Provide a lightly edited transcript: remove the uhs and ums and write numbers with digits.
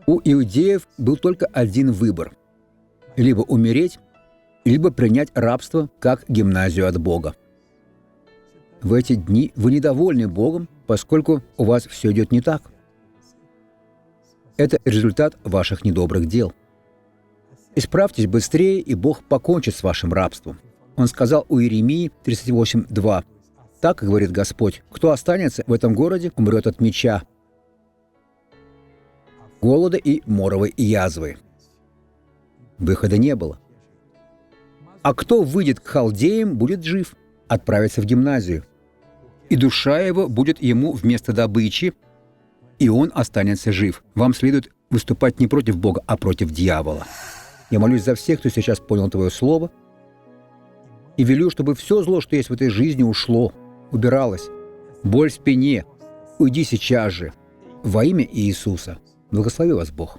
У иудеев был только один выбор: либо умереть, либо принять рабство как гимназию от Бога. В эти дни вы недовольны Богом, поскольку у вас все идет не так. Это результат ваших недобрых дел. Исправьтесь быстрее, и Бог покончит с вашим рабством. Он сказал у Иеремии 38:2: «Так говорит Господь: кто останется в этом городе, умрет от меча, голода и моровой язвы». Выхода не было. А кто выйдет к халдеям, будет жив, отправится в гимназию. И душа его будет ему вместо добычи, и он останется жив. Вам следует выступать не против Бога, а против дьявола. Я молюсь за всех, кто сейчас понял Твое Слово, и велю, чтобы все зло, что есть в этой жизни, ушло, убиралось. Боль в спине, уйди сейчас же. Во имя Иисуса. Благослови вас Бог.